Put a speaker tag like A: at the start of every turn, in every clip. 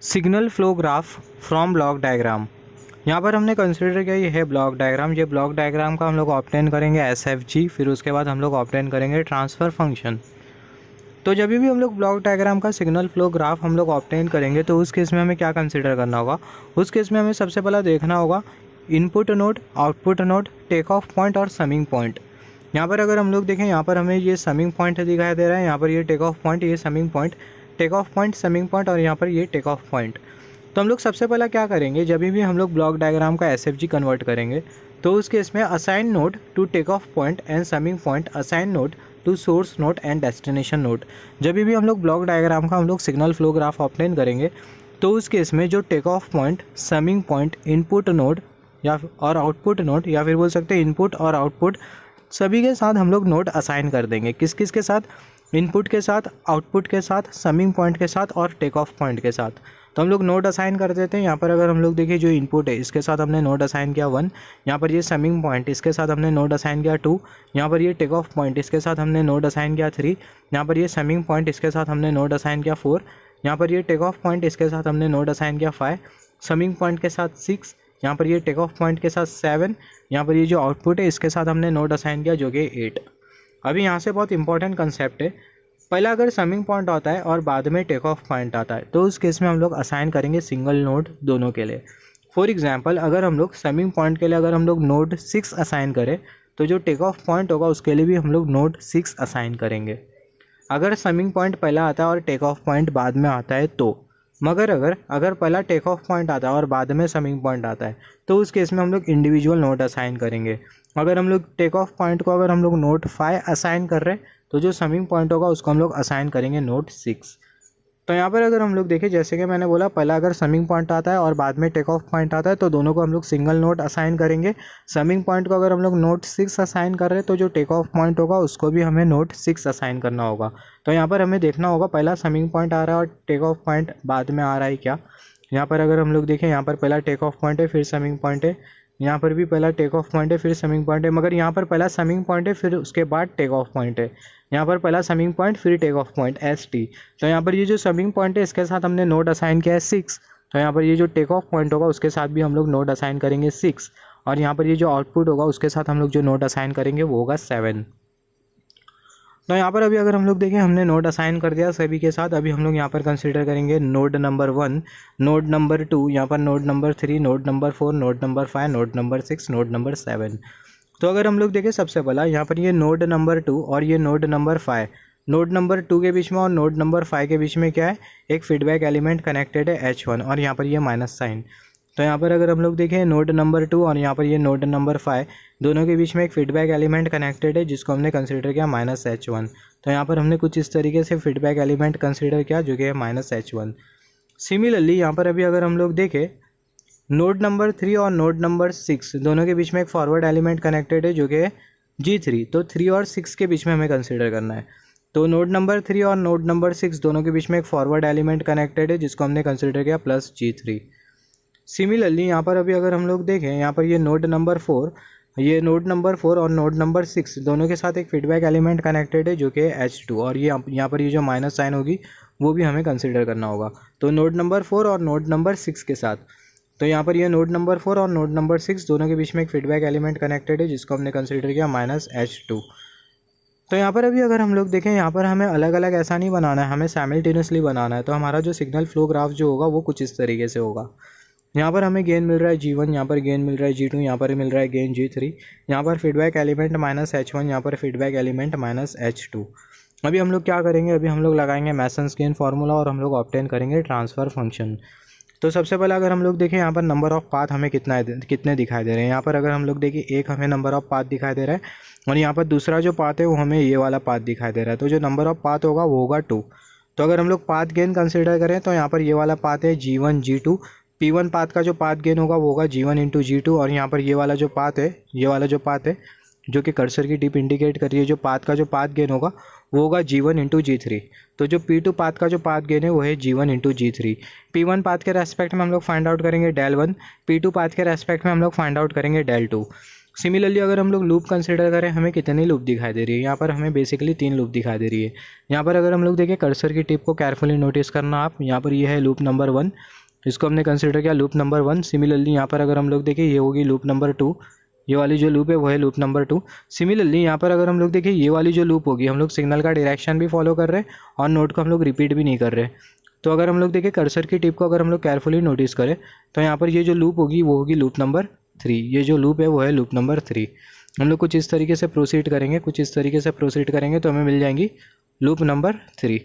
A: Signal flow graph from block diagram. यहाँ पर हमने कंसिडर किया ये है ब्लॉक डायग्राम। ये ब्लॉक डायग्राम का हम लोग ऑब्टेन करेंगे SFG, फिर उसके बाद हम लोग ऑब्टेन करेंगे ट्रांसफ़र फंक्शन। तो जब भी हम लोग ब्लॉक डायग्राम का सिग्नल फ्लो ग्राफ हम लोग ऑब्टेन करेंगे तो उस केस में हमें क्या कंसिडर करना होगा। उस केस में हमें सबसे पहला देखना होगा input node, output node, take off point और समिंग पॉइंट। यहाँ पर अगर हम लोग देखें, यहाँ पर हमें ये समिंग पॉइंट दिखाई दे रहा है, यहाँ पर ये टेक ऑफ पॉइंट, ये summing point, take off point, summing point और यहाँ पर ये टेक ऑफ पॉइंट। तो हम लोग सबसे पहला क्या करेंगे, जब भी हम लोग ब्लॉक डायग्राम का SFG कन्वर्ट करेंगे तो उस केस में assign node to take off point and summing point, assign node to source node and destination node. जब भी हम लोग ब्लॉक डायग्राम का हम लोग सिग्नल फ्लो ग्राफ ऑब्टेन करेंगे तो उस केस में जो take off point, summing point, input node या और आउटपुट नोड, या फिर बोल सकते हैं इनपुट और आउटपुट, सभी के साथ हम लोग नोड असाइन कर देंगे। किस किस के साथ? इनपुट के साथ, आउटपुट के साथ, समिंग पॉइंट के साथ और टेक ऑफ पॉइंट के साथ। तो हम लोग नोड असाइन कर देते हैं। यहाँ पर अगर हम लोग देखिए, जो इनपुट है इसके साथ हमने नोड असाइन किया 1, यहाँ पर ये समिंग पॉइंट इसके साथ हमने नोड असाइन किया 2, यहाँ पर ये टेक ऑफ पॉइंट इसके साथ हमने नोड असाइन किया 3, यहाँ पर ये समिंग पॉइंट इसके साथ हमने नोड असाइन किया 4, यहाँ पर ये टेक ऑफ पॉइंट इसके साथ हमने नोड असाइन किया 5, समिंग पॉइंट के साथ 6, यहाँ पर ये टेक ऑफ पॉइंट के साथ 7, यहाँ पर ये जो आउटपुट है इसके साथ हमने नोड असाइन किया जो कि 8। अभी यहाँ से बहुत इंपॉर्टेंट कंसेप्ट है, पहला अगर समिंग पॉइंट आता है और बाद में टेक ऑफ पॉइंट आता है तो उस केस में हम लोग असाइन करेंगे सिंगल नोड दोनों के लिए। फॉर एग्जांपल, अगर हम लोग समिंग पॉइंट के लिए अगर हम लोग नोड 6 असाइन करें तो जो टेक ऑफ पॉइंट होगा उसके लिए भी हम लोग नोड 6 असाइन करेंगे। अगर समिंग पॉइंट पहला आता है और टेक ऑफ पॉइंट बाद में आता है तो, मगर अगर पहला टेक ऑफ पॉइंट आता है और बाद में समिंग पॉइंट आता है तो उस केस में हम लोग इंडिविजुअल नोड असाइन करेंगे। अगर हम लोग टेक ऑफ पॉइंट को अगर हम लोग नोड 5 असाइन कर रहे हैं तो जो समिंग पॉइंट होगा उसको हम लोग असाइन करेंगे नोड 6। तो यहाँ पर अगर हम लोग देखें, जैसे कि मैंने बोला, पहला अगर समिंग पॉइंट आता है और बाद में टेक ऑफ पॉइंट आता है तो दोनों को हम लोग सिंगल नोड असाइन करेंगे। समिंग पॉइंट को अगर हम लोग नोड 6 असाइन कर रहे हैं तो जो टेक ऑफ पॉइंट होगा उसको भी हमें नोड 6 असाइन करना होगा। तो यहाँ पर हमें देखना होगा पहला समिंग पॉइंट आ रहा है और टेक ऑफ पॉइंट बाद में आ रहा है क्या। यहाँ पर अगर हम लोग देखें, यहाँ पर पहला टेक ऑफ पॉइंट है फिर समिंग पॉइंट है, यहाँ पर भी पहला टेक ऑफ पॉइंट है फिर समिंग पॉइंट है, मगर यहाँ पर पहला समिंग पॉइंट है फिर उसके बाद टेक ऑफ पॉइंट है। यहाँ पर पहला समिंग पॉइंट फिर टेक ऑफ पॉइंट ST। तो यहाँ पर ये जो समिंग पॉइंट है इसके साथ हमने नोड असाइन किया है 6, तो यहाँ पर ये जो टेक ऑफ पॉइंट होगा उसके साथ भी हम लोग नोड असाइन करेंगे 6, और यहाँ पर ये जो आउटपुट होगा उसके साथ हम लोग जो नोड असाइन करेंगे वो होगा 7। तो यहाँ पर अभी अगर हम लोग देखें, हमने नोड असाइन कर दिया सभी के साथ। अभी हम लोग यहाँ पर कंसीडर करेंगे नोड नंबर 1, नोड नंबर 2, यहाँ पर node number 3, node number 4, node number 5, node number 6, node number 7। तो अगर हम लोग देखें, सबसे पहला यहाँ पर ये नोड नंबर 2 और ये नोड नंबर 5, नोड नंबर 2 के बीच में और नोड नंबर 5 के बीच में क्या है, एक फीडबैक एलिमेंट कनेक्टेड है H1 और यहाँ पर ये माइनस साइन। तो यहाँ पर अगर हम लोग देखें, नोड नंबर 2 और यहाँ पर ये नोड नंबर 5 दोनों के बीच में एक फीडबैक एलिमेंट कनेक्टेड है जिसको हमने कंसीडर किया -H1। तो यहाँ पर हमने कुछ इस तरीके से फीडबैक एलिमेंट कंसीडर किया जो कि है -H1। सिमिलरली यहाँ पर अभी अगर हम लोग देखें, नोड नंबर 3 और नोड नंबर 6 दोनों के बीच में एक फॉरवर्ड एलिमेंट कनेक्टेड है जो कि है G3। तो 3 और 6 के बीच में हमें कंसीडर करना है। तो नोड नंबर 3 और नोड नंबर 6 दोनों के बीच में एक फॉरवर्ड एलिमेंट कनेक्टेड है जिसको हमने कंसीडर किया +G3। सिमिलरली यहाँ पर अभी अगर हम लोग देखें, यहाँ पर ये नोड नंबर 4, ये नोड नंबर 4 और नोड नंबर 6 दोनों के साथ एक फीडबैक एलिमेंट कनेक्टेड है जो कि H2, और ये यहाँ पर ये जो माइनस साइन होगी वो भी हमें कंसीडर करना होगा। तो नोड नंबर 4 और नोड नंबर 6 के साथ, तो यहाँ पर ये नोड नंबर 4 और नोड नंबर 6 दोनों के बीच में एक फीडबैक एलिमेंट कनेक्टेड है जिसको हमने कंसीडर किया -H2। तो यहाँ पर अभी अगर हम लोग देखें, यहाँ पर हमें अलग अलग ऐसा नहीं बनाना है, हमें साइमल्टेनियसली बनाना है। तो हमारा जो सिग्नल फ्लो ग्राफ जो होगा वो कुछ इस तरीके से होगा। यहाँ पर हमें गेन मिल रहा है G1, यहाँ पर गेन मिल रहा है G2, यहाँ पर मिल रहा है गेन G3, यहाँ पर फीडबैक एलिमेंट -H1, यहाँ पर फीडबैक एलिमेंट -H2। अभी हम लोग क्या करेंगे, अभी हम लोग लगाएंगे मैसन्स गेन फार्मूला और हम लोग ऑब्टेन करेंगे ट्रांसफ़र फंक्शन। तो सबसे पहले अगर हम लोग देखें, यहाँ पर नंबर ऑफ़ पाथ हमें कितने दिखाई दे रहे हैं। यहाँ पर अगर हम लोग देखें, एक हमें नंबर ऑफ़ पाथ दिखाई दे रहा है और यहाँ पर दूसरा जो पाथ है वो हमें ये वाला पाथ दिखाई दे रहा है। तो जो नंबर ऑफ़ पाथ होगा वो होगा 2। तो अगर हम लोग पाथ गेन कंसिडर करें तो यहाँ पर ये वाला पाथ है G1 G2, P1 पाथ का जो पाथ गेन होगा वो होगा G1 इंटू G2, और यहाँ पर ये वाला जो पाथ है, ये वाला जो पाथ है जो कि कर्सर की टिप इंडिकेट कर रही है, जो पाथ का जो पाथ गेन होगा वो होगा G1 इंटू G3। तो जो P2 पाथ का जो पाथ गेन है वो है G1 into G3। P1 path के रेस्पेक्ट में हम लोग फाइंड आउट करेंगे del 1, P2 पाथ के रेस्पेक्ट में हम लोग फाइंड आउट करेंगे del 2। सिमिलरली अगर हम लोग लूप कंसिडर करें, हमें कितनी लूप दिखाई दे रही है, यहाँ पर हमें बेसिकली 3 लूप दिखाई दे रही है। यहाँ पर अगर हम लोग देखें, कर्सर की टिप को केयरफुली नोटिस करना आप, यहाँ पर ये है लूप नंबर 1, इसको हमने कंसिडर किया लूप नंबर 1। सिमिलरली यहाँ पर अगर हम लोग देखें, ये होगी लूप नंबर 2, ये वाली जो लूप है वो है लूप नंबर 2। सिमिलरली यहाँ पर अगर हम लोग देखें, ये वाली जो लूप होगी, हम लोग सिग्नल का डायरेक्शन भी फॉलो कर रहे हैं और नोट को हम लोग रिपीट भी नहीं कर रहे। तो अगर हम लोग देखें कर्सर की टिप को अगर हम लोग केयरफुली नोटिस करें, तो यहाँ पर ये जो लूप होगी वो होगी लूप नंबर 3, ये जो लूप है वो है लूप नंबर 3। हम लोग कुछ इस तरीके से प्रोसीड करेंगे, तो हमें मिल जाएंगी लूप नंबर 3।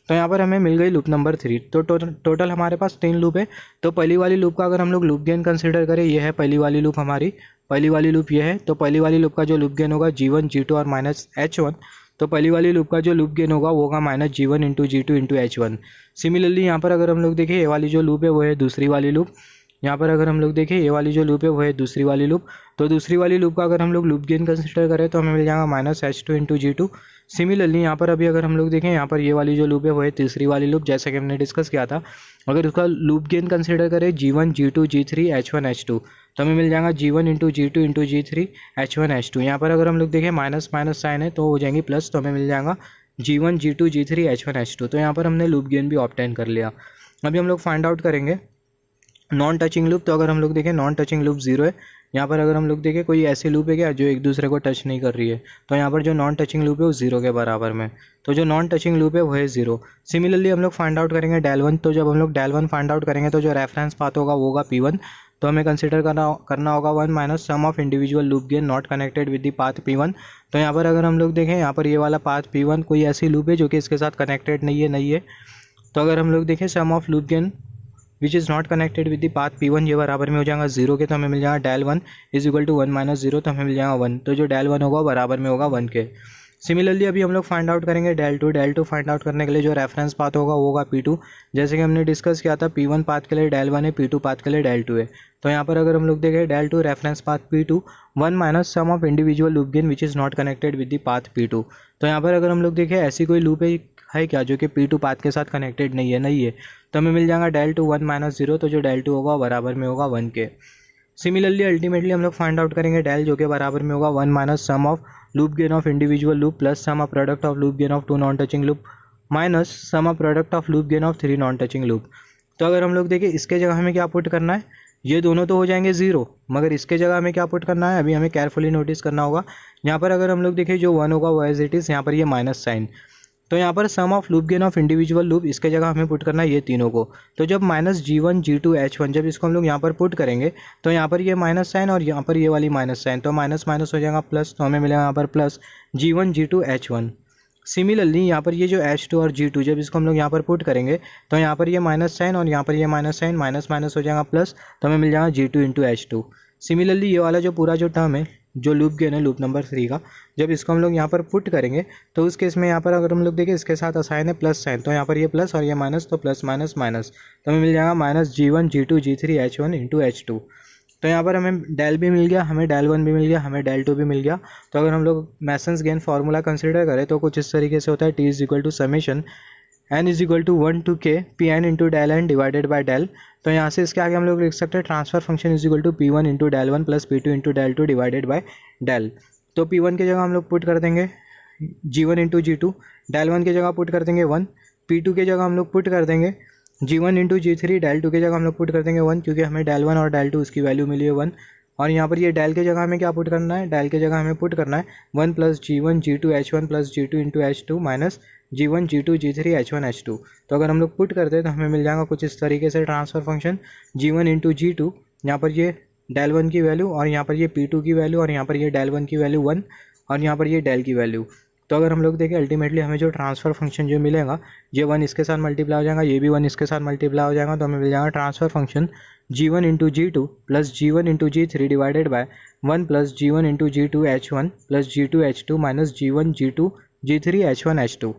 A: तो यहाँ पर हमें मिल गई लूप नंबर 3। तो टोटल हमारे पास 3 लूप है। तो पहली वाली लूप का अगर हम लोग लूप गेन कंसिडर करें, ये है पहली वाली लूप हमारी, पहली वाली लूप ये है। तो पहली वाली लूप का जो लूप गेन होगा G1 G2 और माइनस H1, तो पहली वाली लूप का जो लूप गेन होगा वो होगा minus G1 into G2 into H1। Similarly यहाँ पर अगर हम लोग देखें, ये वाली जो लूप है वो है दूसरी वाली लूप, यहाँ पर अगर हम लोग देखें, ये वाली जो लूप है वो है दूसरी वाली लूप। तो दूसरी वाली लूप का अगर हम लोग लूप गेन कंसिडर करें, तो हमें मिल जाएगा minus H2 into G2। Similarly यहाँ पर अभी अगर हम लोग देखें, यहाँ पर ये वाली जो लूप है वो है तीसरी वाली लूप, जैसा कि हमने डिस्कस किया था। अगर उसका लूप गेन कंसिडर करें G1 G2 G3 H1 H2, तो हमें मिल जाएगा G1 into G2 into G3 H1 H2। यहाँ पर अगर हम लोग देखें माइनस माइनस साइन है तो हो जाएंगी प्लस, तो हमें मिल जाएगा G1 G2 G3 H1 H2। तो यहाँ पर हमने लूप गेन भी ऑब्टेन कर लिया। अभी हम लोग फाइंड आउट करेंगे नॉन टचिंग लूप। तो अगर हम लोग देखें, नॉन टचिंग लूप 0 है। यहाँ पर अगर हम लोग देखें, कोई ऐसी लूप है क्या जो एक दूसरे को टच नहीं कर रही है, तो यहाँ पर जो नॉन टचिंग लूप है वो 0 के बराबर में, तो जो नॉन टचिंग लूप है वो है 0। सिमिलरली हम लोग फाइंड आउट करेंगे डेल 1। तो जब हम लोग डेल 1 फाइंड आउट करेंगे, तो जो रेफरेंस पाथ होगा वो होगा P1। तो हमें कंसिडर करना होगा 1 minus sum of individual loop gain not connected with the path P1। तो यहाँ पर अगर हम लोग देखें, यहाँ पर ये वाला पाथ P1 कोई ऐसी लूप है जो कि इसके साथ कनेक्टेड नहीं है। तो अगर हम लोग देखें sum of loop gain which is not connected with the path P1, ये बराबर में हो जाएगा 0 के, तो हमें मिल जाएगा del 1 is equal to 1 minus 0, तो हमें मिल जाएगा 1। तो जो डेल 1 होगा बराबर में होगा 1 के। सिमिलरली अभी हम लोग फाइंड आउट करेंगे डेल 2 फाइंड आउट करने के लिए जो रेफरेंस पाथ होगा वो होगा P2। जैसे कि हमने डिस्कस किया था, P1 पाथ के लिए डेल 1 है, P2 पाथ के लिए डेल 2 है। तो यहाँ पर अगर हम लोग देखें del 2 reference path P2 1 minus sum of individual loop gain which is not connected with the path P2। तो यहाँ पर अगर हम लोग देखें, ऐसी कोई लूप है क्या जो कि P2 पाथ के साथ कनेक्टेड नहीं है, तो हमें मिल जाएगा डेल 2 1 माइनस 0। तो जो डेल 2 होगा बराबर में होगा 1 के। सिमिलरली अल्टीमेटली हम लोग फाइंड आउट करेंगे डेल, जो कि बराबर में होगा 1 minus sum of loop gain of individual loop plus sum of product of loop gain of 2 non touching loop minus sum of product of loop gain of 3 non touching loop. तो अगर हम लोग देखें, इसके जगह हमें क्या पुट करना है, ये दोनों तो हो जाएंगे 0, मगर इसके जगह हमें क्या पुट करना है, अभी हमें केयरफुली नोटिस करना होगा। यहाँ पर अगर हम लोग देखें, जो 1 होगा वो एज इट इज़, यहाँ पर ये माइनस साइन, तो यहाँ पर sum of loop gain of individual loop, इसके जगह हमें पुट करना है ये तीनों को। तो जब माइनस G1 G2 H1, जब इसको हम लोग यहाँ पर पुट करेंगे, तो यहाँ पर ये माइनस साइन और यहाँ पर ये वाली माइनस साइन, तो माइनस माइनस हो जाएगा प्लस, तो हमें मिलेगा यहाँ पर plus G1 G2 H1। Similarly यहाँ पर ये जो H2 और G2, जब इसको हम लोग यहाँ पर पुट करेंगे, तो यहाँ पर ये माइनस साइन और यहाँ पर ये माइनस साइन, माइनस माइनस हो जाएगा प्लस, तो हमें मिल जाएगा G2 इंटू H2। सिमिलरली ये वाला जो पूरा जो टर्म है, जो लूप गेन है लूप नंबर 3 का, जब इसको हम लोग यहाँ पर पुट करेंगे, तो उस केस में यहाँ पर अगर हम लोग देखें, इसके साथ असाइन है प्लस साइन, तो यहाँ पर ये प्लस और ये माइनस, तो प्लस माइनस माइनस, तो हमें मिल जाएगा minus G1 G2 G3 H1 into H2। तो यहाँ पर हमें डेल भी मिल गया, हमें डेल 1 भी मिल गया, हमें डेल 2 भी मिल गया। तो अगर हम लोग मैसन्स गेन फार्मूला कंसिडर करें, तो कुछ इस तरीके से होता है, T is equal to summation n is equal to 1 to k Pn into del n divided by del. तो यहाँ से इसके आगे हम लोग लिख सकते हैं transfer function is equal to P1 into del 1 plus P2 into del 2 divided by del. तो P1 की जगह हम लोग पुट कर देंगे G1 इंटू G2, डेल 1 की जगह पुट कर देंगे 1, P2 की जगह हम लोग पुट कर देंगे G1 इंटू G3, डेल 2 की जगह हम लोग पुट कर देंगे 1, क्योंकि हमें डेल 1 और डेल 2 उसकी वैल्यू मिली है 1। और यहाँ पर ये डेल की जगह हमें क्या पुट करना है, डेल की जगह हमें पुट करना है 1 plus G1 G2 H1 plus G2 into H2 minus G1 G2 G3 H1 H2। तो अगर हम लोग पुट करते हैं, तो हमें मिल जाएगा कुछ इस तरीके से transfer function G1 into G2, यहाँ पर ये डेल 1 की वैल्यू और यहाँ पर ये P2 की वैल्यू और यहाँ पर ये डेल 1 की वैल्यू 1 और यहाँ पर ये डेल की वैल्यू। तो अगर हम लोग देखें, अल्टीमेटली हमें जो ट्रांसफर फंक्शन जो मिलेगा, ये 1 इसके साथ मल्टीप्लाई हो जाएगा, ये भी 1 इसके साथ मल्टीप्लाई हो जाएगा, तो हमें मिल जाएगा transfer function G1 into G2 plus G1 into G3 divided by 1 plus G1 into G2 H1 plus G2 H2 minus G1 G2 G3 H1 H2।